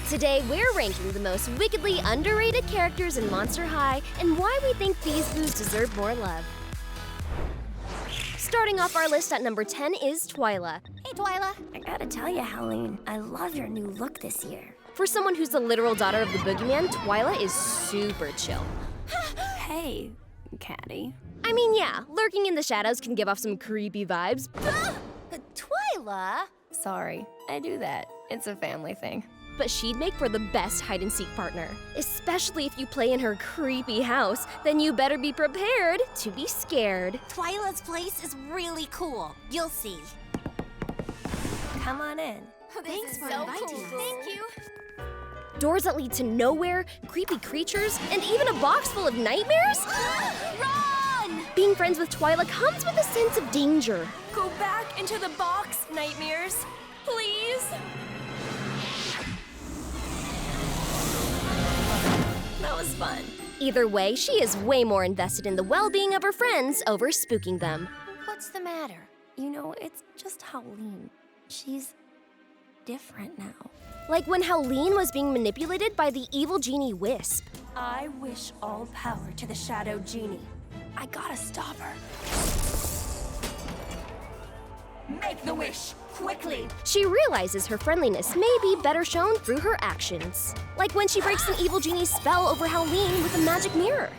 Today, we're ranking the most wickedly underrated characters in Monster High and why we think these boos deserve more love. Starting off our list at number 10 is Twyla. Hey, Twyla. I gotta tell you, Halloween, I love your new look this year. For someone who's the literal daughter of the boogeyman, Twyla is super chill. Hey, Caddy. I mean, yeah, lurking in the shadows can give off some creepy vibes. Twyla? Sorry, I do that. It's a family thing. But she'd make for the best hide-and-seek partner. Especially if you play in her creepy house, then you better be prepared to be scared. Twyla's place is really cool. You'll see. Come on in. Thanks for so inviting us. cool. Thank you. Doors that lead to nowhere, creepy creatures, and even a box full of nightmares? Run! Being friends with Twyla comes with a sense of danger. Go back into the box, nightmares. Please. That was fun. Either way, she is way more invested in the well-being of her friends over spooking them. What's the matter? You know, it's just Howleen. She's different now. Like when Howleen was being manipulated by the evil genie Wisp. I wish all power to the Shadow Genie. I gotta stop her. Make the wish, quickly! She realizes her friendliness may be better shown through her actions. Like when she breaks an evil genie's spell over Howleen with a magic mirror.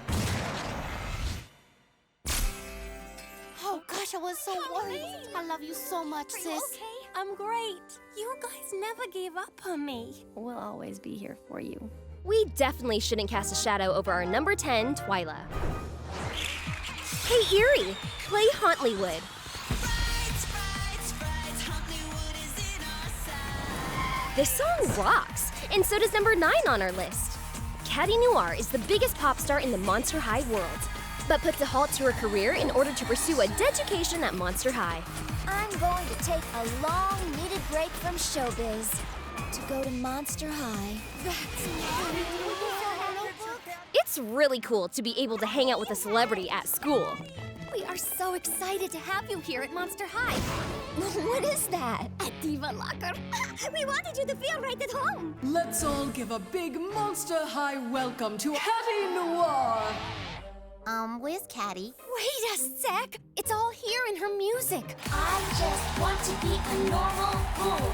Oh gosh, I was so worried. I love you so much, sis. Okay, I'm great. You guys never gave up on me. We'll always be here for you. We definitely shouldn't cast a shadow over our number 10, Twyla. Hey Eerie, play Hauntlywood. This song rocks, and so does number 9 on our list. Caddy Noir is the biggest pop star in the Monster High world, but puts a halt to her career in order to pursue a education at Monster High. I'm going to take a long needed break from showbiz to go to Monster High. It's really cool to be able to hang out with a celebrity at school. We are so excited to have you here at Monster High. What is that? A Diva Locker. We wanted you to feel right at home. Let's all give a big Monster High welcome to Caddy Noir! Where's Caddy? Wait a sec. It's all here in her music. I just want to be a normal fool.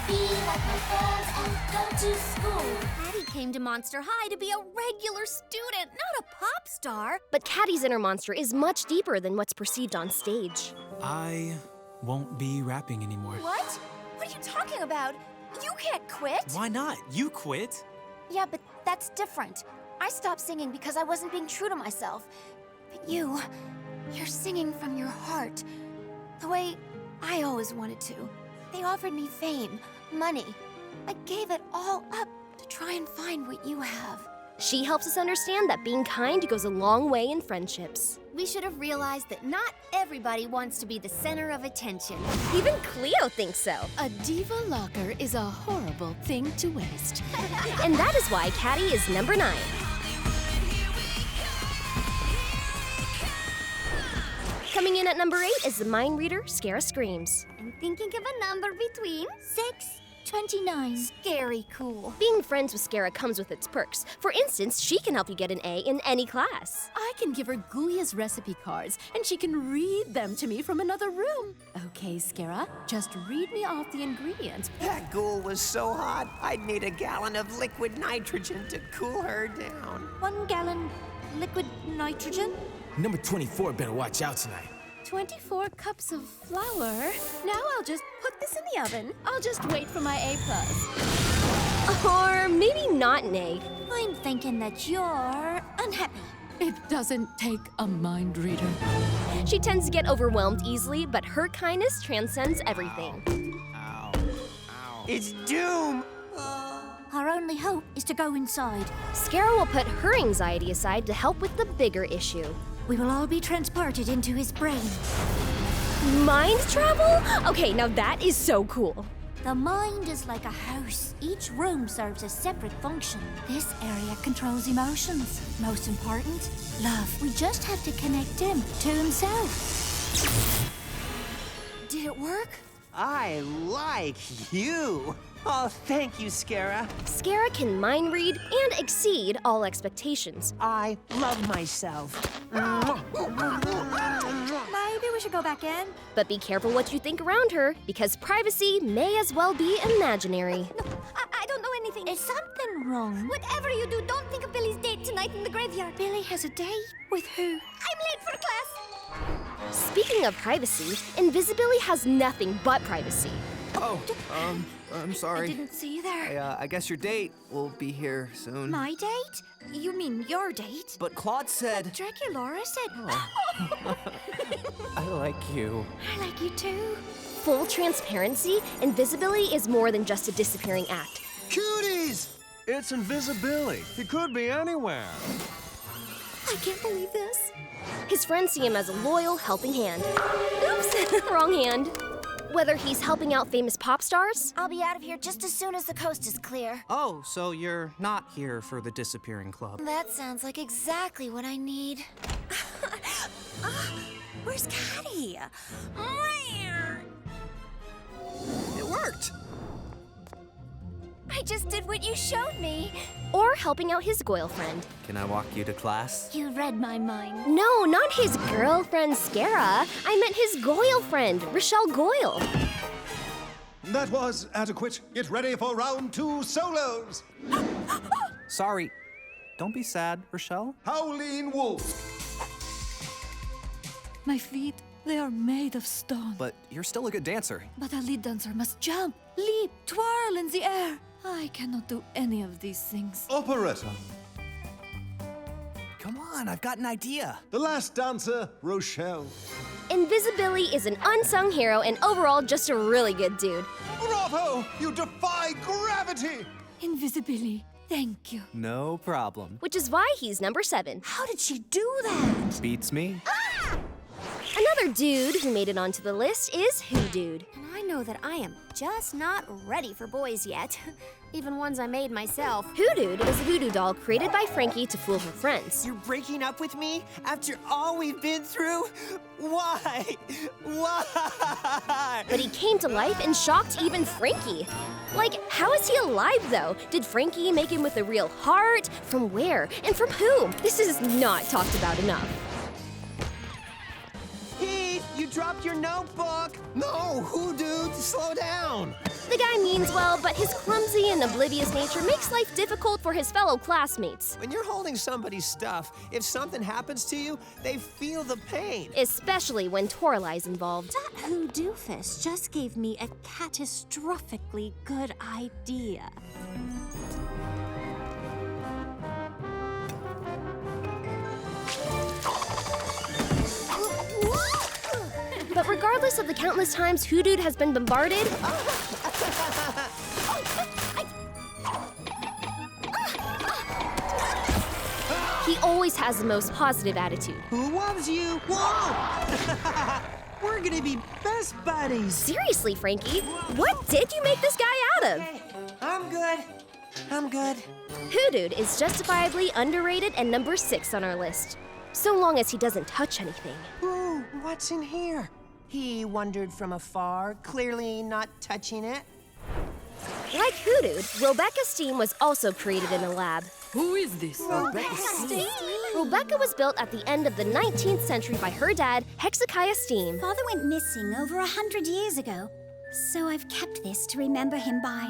Be like my friends and go to school. Caddy came to Monster High to be a regular student, not a pop star. But Caddy's inner monster is much deeper than what's perceived on stage. I won't be rapping anymore. What? What are you talking about? You can't quit. Why not? You quit. Yeah, but that's different. I stopped singing because I wasn't being true to myself. But you're singing from your heart. The way I always wanted to. They offered me fame, money. I gave it all up to try and find what you have. She helps us understand that being kind goes a long way in friendships. We should have realized that not everybody wants to be the center of attention. Even Cleo thinks so. A diva locker is a horrible thing to waste. And that is why Caddy is number 9. Coming in at number 8 is the mind reader, Scara Screams. I'm thinking of a number between 29. Scary cool. Being friends with Scara comes with its perks. For instance, she can help you get an A in any class. I can give her Ghoulia's recipe cards, and she can read them to me from another room. Okay, Scara, just read me off the ingredients. That ghoul was so hot, I'd need a gallon of liquid nitrogen to cool her down. 1 gallon liquid nitrogen? Number 24 better watch out tonight. 24 cups of flour. Now I'll just put this in the oven. I'll just wait for my A+. Or maybe not an A. I'm thinking that you're unhappy. It doesn't take a mind reader. She tends to get overwhelmed easily, but her kindness transcends everything. Ow. Ow. It's doom! Our only hope is to go inside. Scara will put her anxiety aside to help with the bigger issue. We will all be transported into his brain. Mind travel? Okay, now that is so cool. The mind is like a house. Each room serves a separate function. This area controls emotions. Most important, love. We just have to connect him to himself. Did it work? I like you. Oh, thank you, Scara. Scara can mind read and exceed all expectations. I love myself. Maybe we should go back in. But be careful what you think around her, because privacy may as well be imaginary. I don't know anything. Is something wrong? Whatever you do, don't think of Billy's date tonight in the graveyard. Billy has a date? With who? I'm late for class. Speaking of privacy, Invisibility has nothing but privacy. Oh, I'm I sorry. didn't see you there. I guess your date will be here soon. My date? You mean your date? But Claude said... Draculaura said... I like you. I like you too. Full transparency, Invisibility is more than just a disappearing act. Cuties! It's Invisibility. He could be anywhere. I can't believe this. His friends see him as a loyal, helping hand. Oops, wrong hand. Whether he's helping out famous pop stars, I'll be out of here just as soon as the coast is clear. Oh, so you're not here for the disappearing club. That sounds like exactly what I need. Where's Caddy? It worked. I just did what you showed me. or helping out his Goyle friend. Can I walk you to class? You read my mind. No, not his girlfriend, Scara. I meant his Goyle friend, Rochelle Goyle. That was adequate. Get ready for round 2 solos. Sorry. Don't be sad, Rochelle. Howleen Wolf. My feet, they are made of stone. But you're still a good dancer. But a lead dancer must jump, leap, twirl in the air. I cannot do any of these things. Operetta. Come on, I've got an idea. The last dancer, Rochelle. Invisibility is an unsung hero and overall just a really good dude. Bravo! You defy gravity! Invisibility, thank you. No problem. Which is why he's number 7. How did she do that? Beats me. Another dude who made it onto the list is Hoodude. And I know that I am just not ready for boys yet. Even ones I made myself. Hoodude is a voodoo doll created by Frankie to fool her friends. You're breaking up with me after all we've been through? Why? Why? But he came to life and shocked even Frankie. Like, how is he alive though? Did Frankie make him with a real heart? From where? And from whom? This is not talked about enough. Heath, you dropped your notebook. No, Hoodude, slow down. The guy means well, but his clumsy and oblivious nature makes life difficult for his fellow classmates. When you're holding somebody's stuff, if something happens to you, they feel the pain. Especially when Torali's involved. That Hoodoofus just gave me a catastrophically good idea. But regardless of the countless times Hoodude has been bombarded, he always has the most positive attitude. Who loves you? Whoa! We're gonna be best buddies. Seriously, Frankie, what did you make this guy out of? Okay, I'm good. I'm good. Hoodude is justifiably underrated and number 6 on our list. So long as he doesn't touch anything. Ooh, what's in here? He wondered from afar, clearly not touching it. Like Hoodude, Rebecca Steam was also created in a lab. Who is this? Rebecca was built at the end of the 19th century by her dad, Hezekiah Steam. Father went missing over 100 years ago, so I've kept this to remember him by.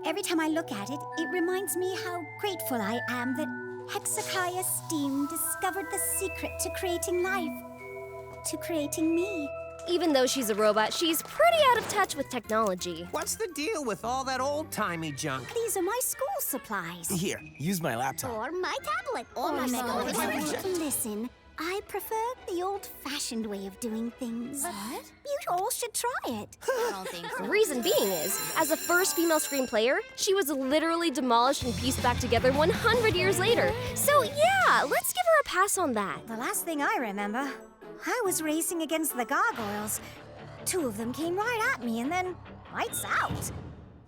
Every time I look at it, it reminds me how grateful I am that Hezekiah Steam discovered the secret to creating life, to creating me. Even though she's a robot, she's pretty out of touch with technology. What's the deal with all that old-timey junk? These are my school supplies. Here, use my laptop. Or my tablet. Or my tablet. Listen, I prefer the old-fashioned way of doing things. What? You all should try it. I don't think so. The reason being is, as the first female Scream player, she was literally demolished and pieced back together 100 years later. So yeah, let's give her a pass on that. The last thing I remember, I was racing against the gargoyles. 2 of them came right at me and then lights out.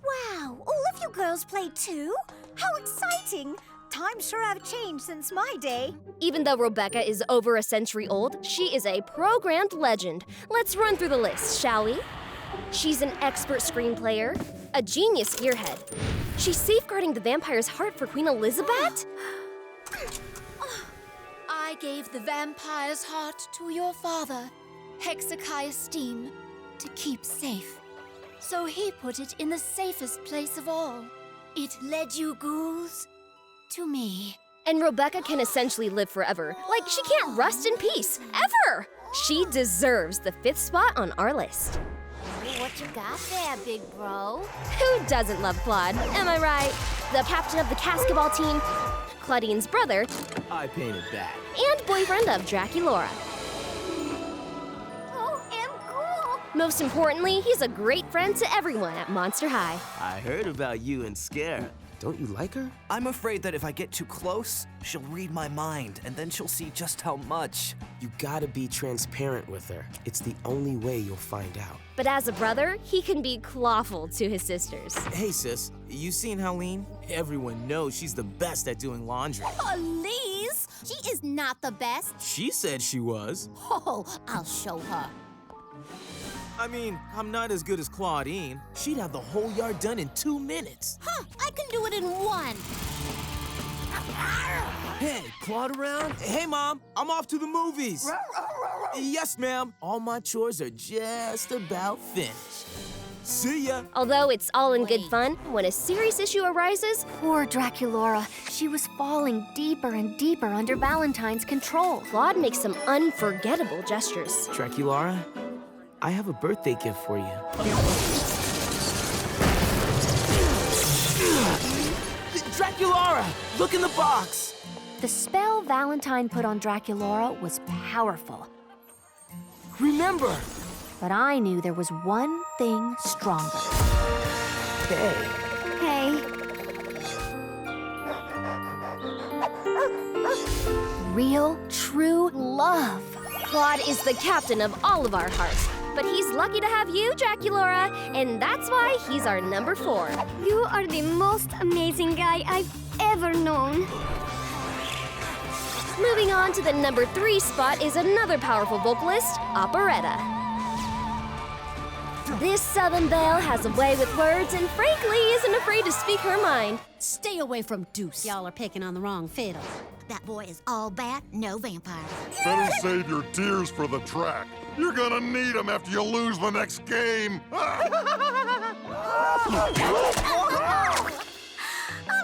Wow, all of you girls played too? How exciting! Times sure have changed since my day. Even though Rebecca is over a century old, she is a programmed legend. Let's run through the list, shall we? She's an expert Scream player, a genius spearhead. She's safeguarding the vampire's heart for Queen Elizabeth? I gave the vampire's heart to your father, Hezekiah Steam, to keep safe. So he put it in the safest place of all. It led you ghouls to me. And Rebecca can essentially live forever. Like, she can't rest in peace, ever! She deserves the 5th spot on our list. What you got there, big bro? Who doesn't love Claude? Am I right? The captain of the Basketball team, Claudine's brother, I painted that. and boyfriend of Draculaura. Oh, M. Cool! Most importantly, he's a great friend to everyone at Monster High. I heard about you and Scare. Don't you like her? I'm afraid that if I get too close, she'll read my mind, and then she'll see just how much. You gotta be transparent with her. It's the only way you'll find out. But as a brother, he can be clawful to his sisters. Hey, sis, you seen Helene? Everyone knows she's the best at doing laundry. Elise, she is not the best. She said she was. Oh, I'll show her. I mean, I'm not as good as Claudine. She'd have the whole yard done in 2 minutes. Huh, I can do it in 1. Hey, Claude around? Hey, Mom, I'm off to the movies. Yes, ma'am. All my chores are just about finished. See ya. Although it's all in good fun, when a serious issue arises, Poor Draculaura. She was falling deeper and deeper under Valentine's control. Claude makes some unforgettable gestures. Draculaura, I have a birthday gift for you. Draculaura, look in the box. The spell Valentine put on Draculaura was powerful. Remember. But I knew there was one thing stronger. Hey. Hey. Real, true love. Claude is the captain of all of our hearts. But he's lucky to have you, Draculaura, and that's why he's our number 4. You are the most amazing guy I've ever known. Moving on to the number 3 spot is another powerful vocalist, Operetta. This Southern belle has a way with words and frankly isn't afraid to speak her mind. Stay away from Deuce. Y'all are picking on the wrong fiddle. That boy is all bat, no vampire. Better save your tears for the track. You're gonna need them after you lose the next game. I'm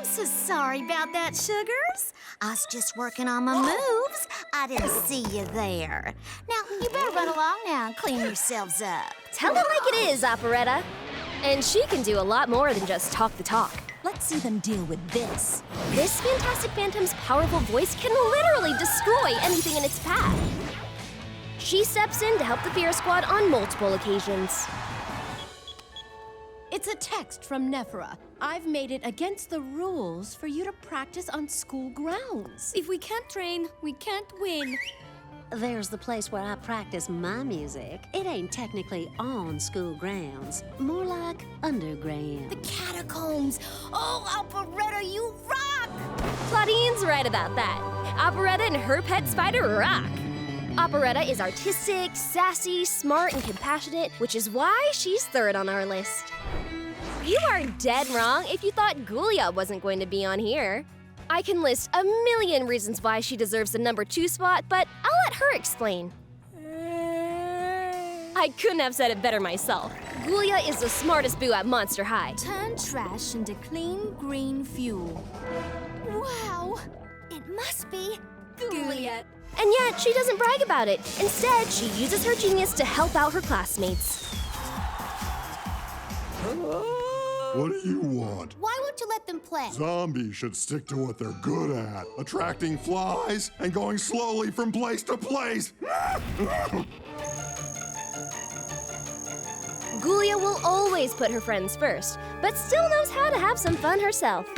so sorry about that, Sugars. I was just working on my moves. I didn't see you there. Now, you better run along now and clean yourselves up. Tell it like it is, Operetta. And she can do a lot more than just talk the talk. Let's see them deal with this. This Fantastic Phantom's powerful voice can literally destroy anything in its path. She steps in to help the Fear Squad on multiple occasions. It's a text from Nephra. I've made it against the rules for you to practice on school grounds. If we can't train, we can't win. There's the place where I practice my music. It ain't technically on school grounds, more like underground. The catacombs. Oh, Operetta, you rock! Claudine's right about that. Operetta and her pet spider rock. Operetta is artistic, sassy, smart, and compassionate, which is why she's 3rd on our list. You are dead wrong if you thought Ghoulia wasn't going to be on here. I can list a million reasons why she deserves the number 2 spot, but I'll let her explain. I couldn't have said it better myself. Ghoulia is the smartest boo at Monster High. Turn trash into clean green fuel. Wow, it must be Ghoulia. And yet, she doesn't brag about it. Instead, she uses her genius to help out her classmates. What do you want? Why won't you let them play? Zombies should stick to what they're good at, attracting flies and going slowly from place to place. Ghoulia will always put her friends first, but still knows how to have some fun herself.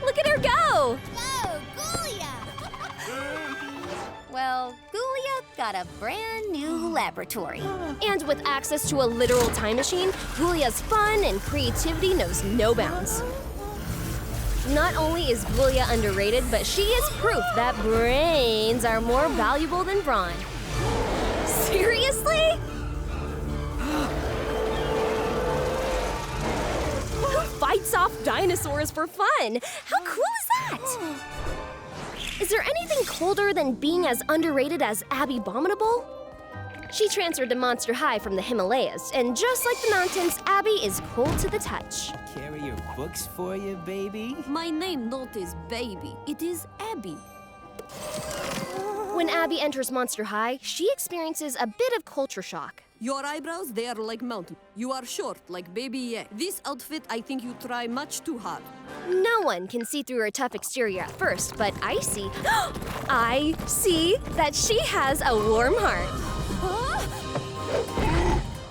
Look at her go! Go, Ghoulia! Well, Ghoulia got a brand new laboratory. And with access to a literal time machine, Ghoulia's fun and creativity knows no bounds. Not only is Bluya underrated, but she is proof that brains are more valuable than brawn. Seriously? Who fights off dinosaurs for fun? How cool is that? Is there anything colder than being as underrated as Abby Abominable? She transferred to Monster High from the Himalayas, and just like the mountains, Abby is cold to the touch. Carry your books for you, baby? My name not is Baby, it is Abby. When Abby enters Monster High, she experiences a bit of culture shock. Your eyebrows, they are like mountain. You are short, like Baby Ye. This outfit, I think you try much too hard. No one can see through her tough exterior at first, but I see that she has a warm heart.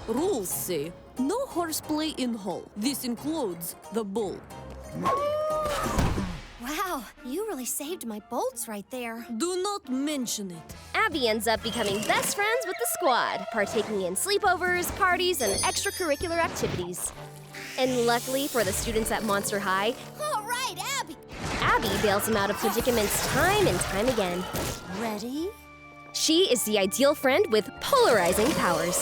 Rules say, no horseplay in hall. This includes the bull. Wow, you really saved my bolts right there. Do not mention it. Abby ends up becoming best friends with the squad, partaking in sleepovers, parties, and extracurricular activities. And luckily for the students at Monster High, All right, Abby! Abby bails them out of predicaments time and time again. Ready? She is the ideal friend with polarizing powers.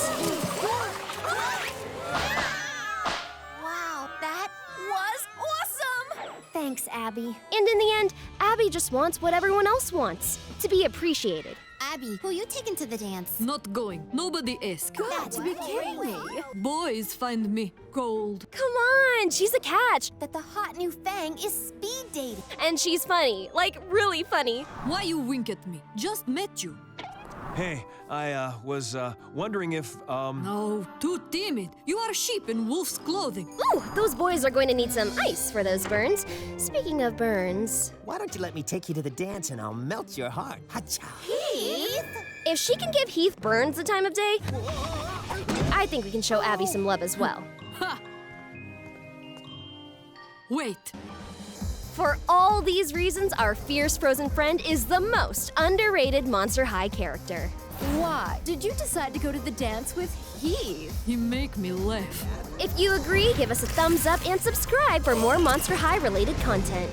Wow, that was awesome! Thanks, Abby. And in the end, Abby just wants what everyone else wants, to be appreciated. Abby, who you taking to the dance? Not going. Nobody ask. That's really? Boys find me cold. Come on, she's a catch. That the hot new Fang is speed dating. And she's funny, like really funny. Why you wink at me? Just met you. Hey, I was wondering if No, too timid. You are sheep in wolf's clothing. Ooh, those boys are going to need some ice for those burns. Speaking of burns... Why don't you let me take you to the dance and I'll melt your heart? Hacha. Heath? If she can give Heath burns the time of day, I think we can show Abby some love as well. Ha! Wait. For all these reasons, our fierce frozen friend is the most underrated Monster High character. Why did you decide to go to the dance with Heath? He make me laugh. If you agree, give us a thumbs up and subscribe for more Monster High related content.